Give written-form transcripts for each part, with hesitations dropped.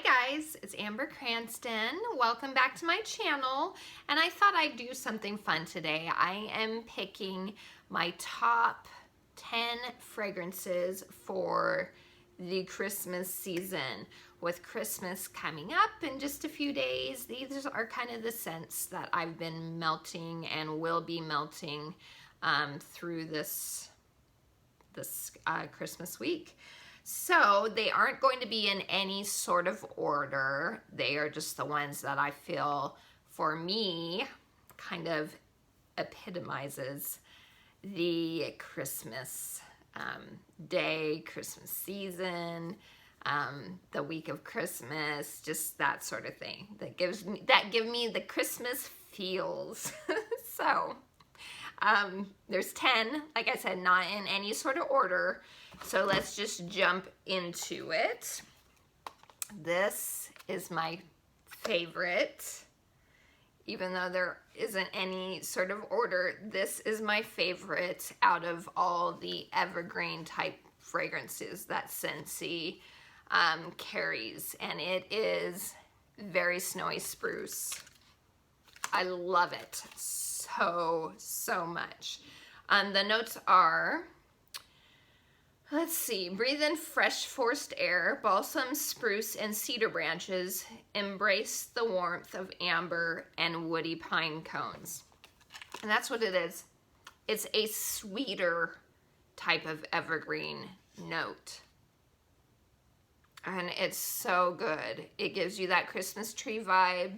Hi guys, it's Amber Cranston. Welcome back to my channel, and I thought I'd do something fun today. I am picking my top 10 fragrances for the Christmas season. With Christmas coming up in just a few days, these are kind of the scents that I've been melting and will be melting through this Christmas week. So they aren't going to be in any sort of order. They are just the ones that I feel, for me, kind of epitomizes the Christmas day, Christmas season, the week of Christmas, just that sort of thing. That give me the Christmas feels. So there's 10, like I said, not in any sort of order. So let's just jump into it. This is my favorite. Even though there isn't any sort of order, this is my favorite out of all the evergreen type fragrances that Scentsy carries. And it is Very Snowy Spruce. I love it so much. The notes are, let's see, breathe in fresh forest air, balsam, spruce, and cedar branches. Embrace the warmth of amber and woody pine cones. And that's what it is. It's a sweeter type of evergreen note. And it's so good. It gives you that Christmas tree vibe,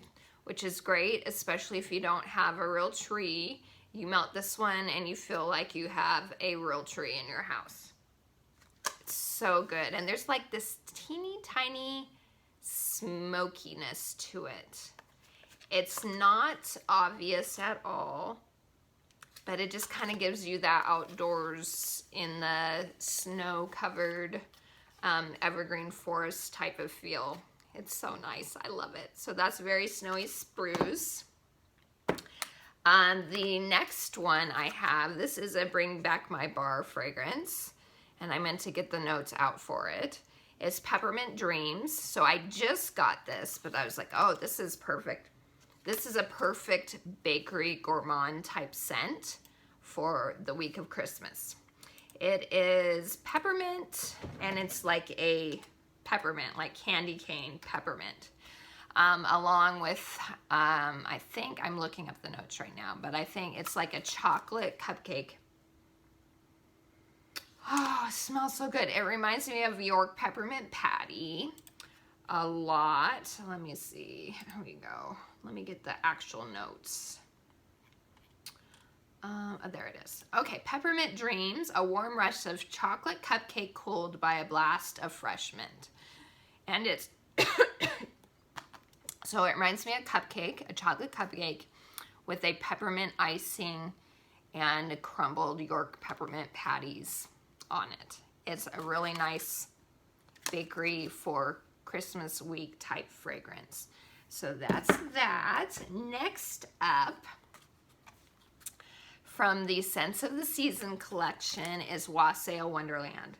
which is great, especially if you don't have a real tree. You melt this one and you feel like you have a real tree in your house. It's so good. And there's like this teeny tiny smokiness to it. It's not obvious at all, but it just kind of gives you that outdoors in the snow-covered evergreen forest type of feel. It's so nice. I love it. So that's Very Snowy Spruce. The next one I have, this is a Bring Back My Bar fragrance, and I meant to get the notes out for it. It's Peppermint Dreams. So I just got this, but I was like, oh, this is perfect. This is a perfect bakery gourmand type scent for the week of Christmas. It is peppermint, and it's like a peppermint, like candy cane peppermint. Along with, I think, I'm looking up the notes right now, but I think it's like a chocolate cupcake. Oh, it smells so good. It reminds me of York peppermint patty a lot. Let me see. Here we go. Let me get the actual notes. There it is. Okay, Peppermint Dreams, a warm rush of chocolate cupcake cooled by a blast of fresh mint. And it's... So it reminds me of cupcake, a chocolate cupcake with a peppermint icing and crumbled York peppermint patties on it. It's a really nice bakery for Christmas week type fragrance. So that's that. Next up, from the Scents of the Season collection, is Waseo Wonderland.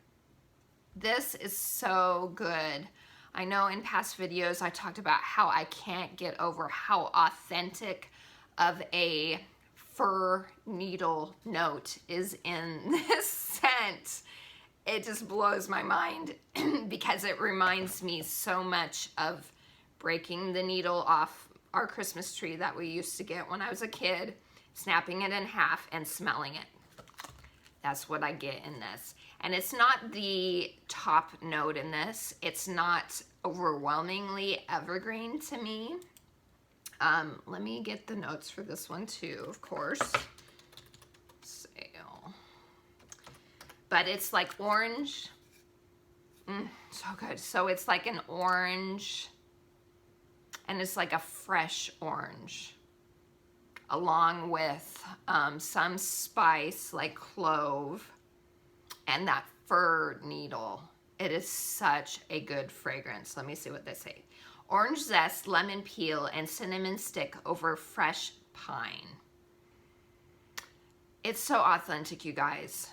This is so good. I know in past videos I talked about how I can't get over how authentic of a fir needle note is in this scent. It just blows my mind because it reminds me so much of breaking the needle off our Christmas tree that we used to get when I was a kid, snapping it in half and smelling it. That's what I get in this. And it's not the top note in this. It's not overwhelmingly evergreen to me. Let me get the notes for this one too, of course. But it's like orange. So good. So it's like an orange, and it's like a fresh orange, along with some spice like clove and that fir needle. It is such a good fragrance. Let me see what they say. Orange zest, lemon peel, and cinnamon stick over fresh pine. It's so authentic, you guys.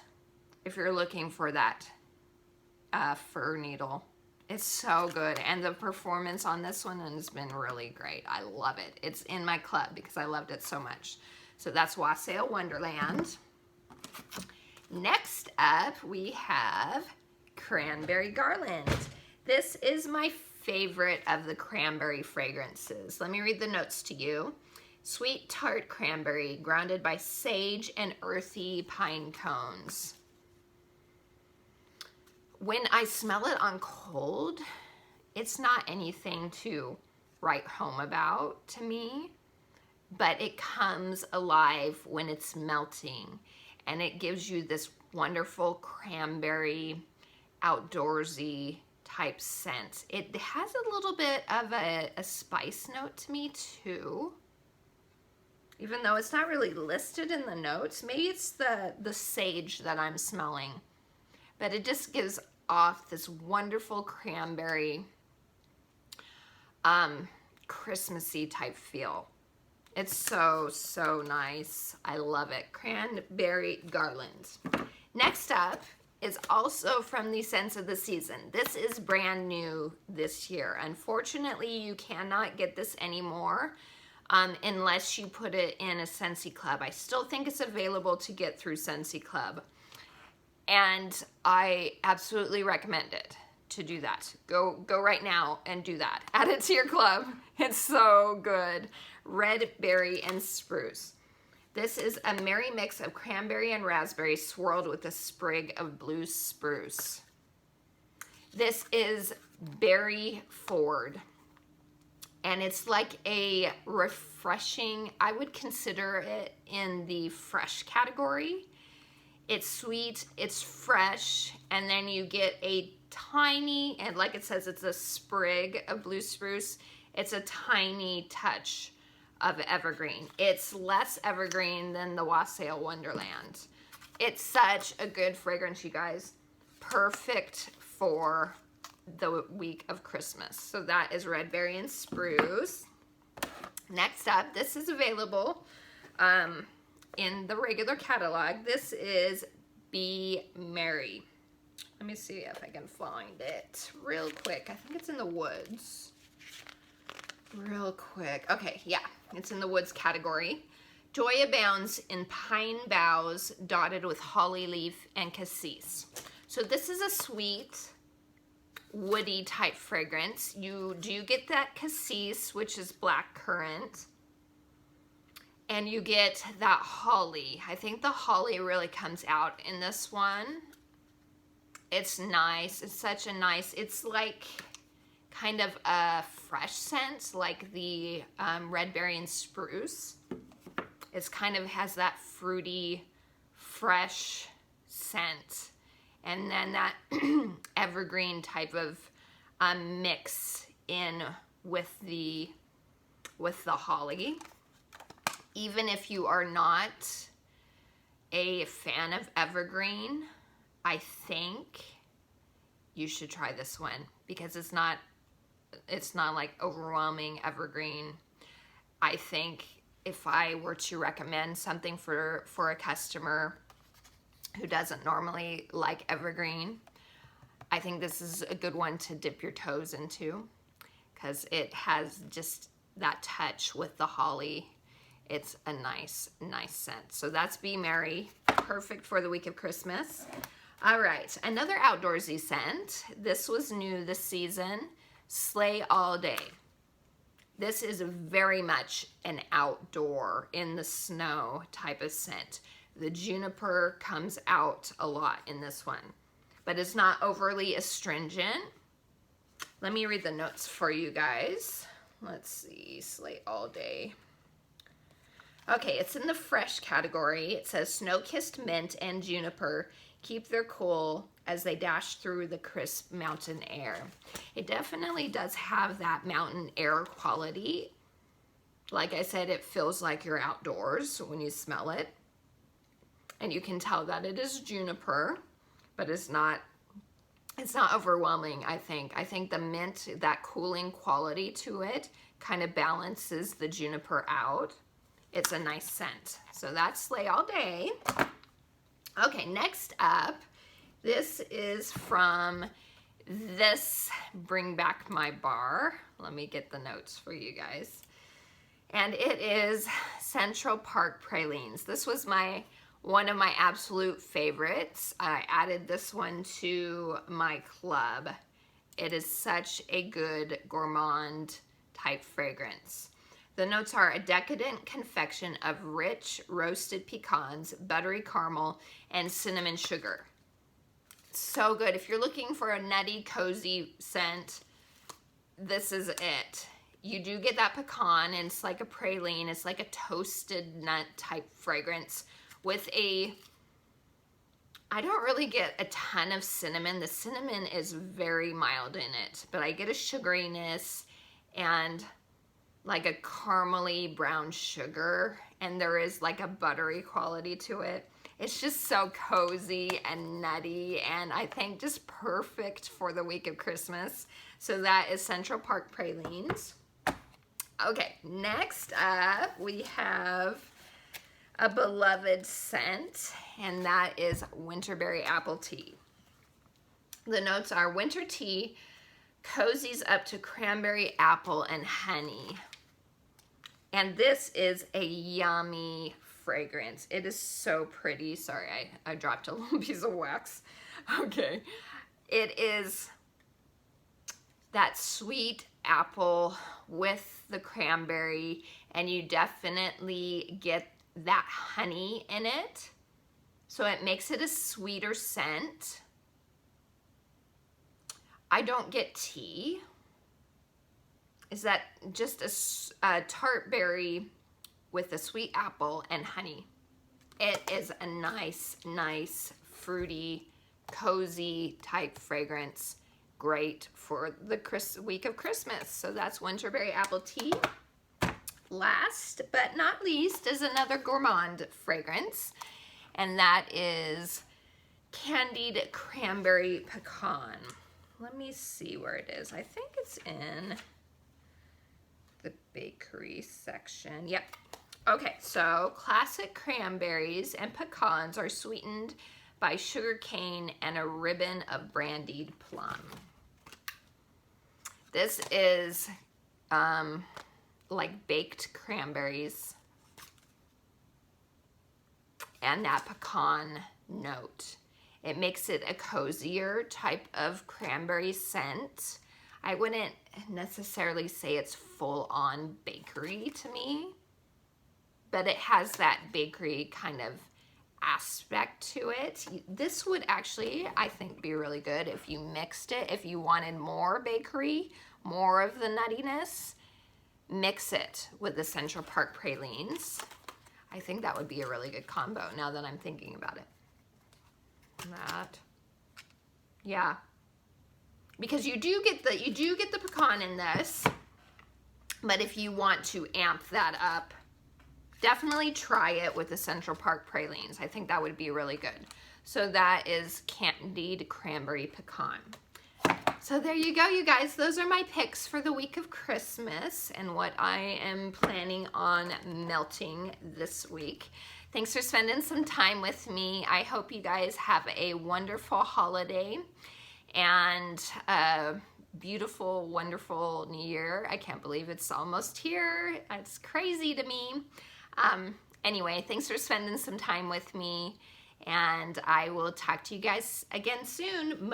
If you're looking for that fir needle, It's so good. And the performance on this one has been really great. I love it. It's in my club because I loved it so much. So that's Waseo Wonderland. Next up, we have Cranberry Garland. This is my favorite of the cranberry fragrances. Let me read the notes to you. Sweet tart cranberry, grounded by sage and earthy pine cones. When I smell it on cold, it's not anything to write home about to me, but it comes alive when it's melting, and it gives you this wonderful cranberry, outdoorsy type scent. It has a little bit of a spice note to me too, even though it's not really listed in the notes. Maybe it's the sage that I'm smelling, but it just gives off this wonderful cranberry, Christmassy type feel. It's so, so nice. I love it. Cranberry Garland. Next up is also from the Scents of the Season. This is brand new this year. Unfortunately, you cannot get this anymore unless you put it in a Scentsy Club. I still think it's available to get through Scentsy Club. And I absolutely recommend it to do that. Go right now and do that. Add it to your club. It's so good. Red, Berry, and Spruce. This is a merry mix of cranberry and raspberry swirled with a sprig of blue spruce. This is berry forward. And it's like a refreshing, I would consider it in the fresh category. It's sweet, it's fresh, and then you get a tiny, and like it says, it's a sprig of blue spruce. It's a tiny touch of evergreen. It's less evergreen than the Waseo Wonderland. It's such a good fragrance, you guys. Perfect for the week of Christmas. So that is Red Berry and Spruce. Next up, this is available in the regular catalog. This is Be Merry. Let me see if I can find it real quick. I think it's in the woods. Real quick. Okay, yeah, it's in the woods category. Joy abounds in pine boughs dotted with holly leaf and cassis. So this is a sweet, woody type fragrance. You do get that cassis, which is black currant, and you get that holly. I think the holly really comes out in this one. It's nice. It's such a nice, it's like kind of a fresh scent, like the Red Berry and Spruce. It's kind of has that fruity, fresh scent. And then that evergreen type of mix in with the holly. Even if you are not a fan of evergreen, I think you should try this one because it's not like overwhelming evergreen. I think if I were to recommend something for a customer who doesn't normally like evergreen, I think this is a good one to dip your toes into because it has just that touch with the holly. It's a nice scent. So that's Be Merry, perfect for the week of Christmas. All right, another outdoorsy scent. This was new this season, Sleigh All Day. This is very much an outdoor, in the snow type of scent. The juniper comes out a lot in this one, but it's not overly astringent. Let me read the notes for you guys. Let's see, Sleigh All Day. Okay, it's in the fresh category. It says snow-kissed mint and juniper keep their cool as they dash through the crisp mountain air. It definitely does have that mountain air quality. Like I said, it feels like you're outdoors when you smell it. And you can tell that it is juniper, but it's not overwhelming, I think. I think the mint, that cooling quality to it, kind of balances the juniper out. It's a nice scent. So that's Sleigh All Day. Okay, next up, this is from this Bring Back My Bar. Let me get the notes for you guys. And it is Central Park Pralines. This was one of my absolute favorites. I added this one to my club. It is such a good gourmand type fragrance. The notes are a decadent confection of rich roasted pecans, buttery caramel, and cinnamon sugar. So good. If you're looking for a nutty, cozy scent, this is it. You do get that pecan, and it's like a praline. It's like a toasted nut type fragrance with I don't really get a ton of cinnamon. The cinnamon is very mild in it, but I get a sugariness and like a caramely brown sugar, and there is like a buttery quality to it. It's just so cozy and nutty, and I think just perfect for the week of Christmas. So that is Central Park Pralines. Okay, next up we have a beloved scent, and that is Winterberry Apple Tea. The notes are winter tea, cozies up to cranberry, apple, and honey. And this is a yummy fragrance. It is so pretty. Sorry, I dropped a little piece of wax. Okay. It is that sweet apple with the cranberry, and you definitely get that honey in it. So it makes it a sweeter scent. I don't get tea. Is that just a tart berry with a sweet apple and honey. It is a nice, fruity, cozy type fragrance. Great for the week of Christmas. So that's Winterberry Apple Tea. Last but not least is another gourmand fragrance, and that is Candied Cranberry Pecan. Let me see where it is. I think it's in the bakery section. Yep. Okay, so classic cranberries and pecans are sweetened by sugar cane and a ribbon of brandied plum. This is like baked cranberries and that pecan note. It makes it a cozier type of cranberry scent. I wouldn't necessarily say it's full-on bakery to me, but it has that bakery kind of aspect to it. This would actually, I think, be really good if you mixed it. If you wanted more bakery, more of the nuttiness, mix it with the Central Park Pralines. I think that would be a really good combo now that I'm thinking about it. Yeah. Because you do get the pecan in this, but if you want to amp that up, definitely try it with the Central Park Pralines. I think that would be really good. So that is Candied Cranberry Pecan. So there you go, you guys. Those are my picks for the week of Christmas and what I am planning on melting this week. Thanks for spending some time with me. I hope you guys have a wonderful holiday and a beautiful, wonderful new year. I can't believe it's almost here. It's crazy to me. Anyway, thanks for spending some time with me, and I will talk to you guys again soon.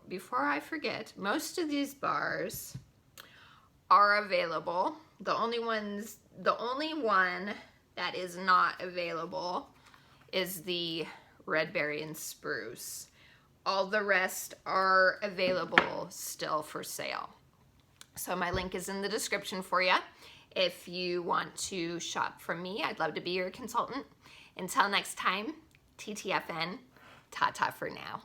Before I forget, most of these bars are available. The only one that is not available is the Red Berry and Spruce. All the rest are available still for sale. So my link is in the description for you. If you want to shop from me, I'd love to be your consultant. Until next time, TTFN, ta-ta for now.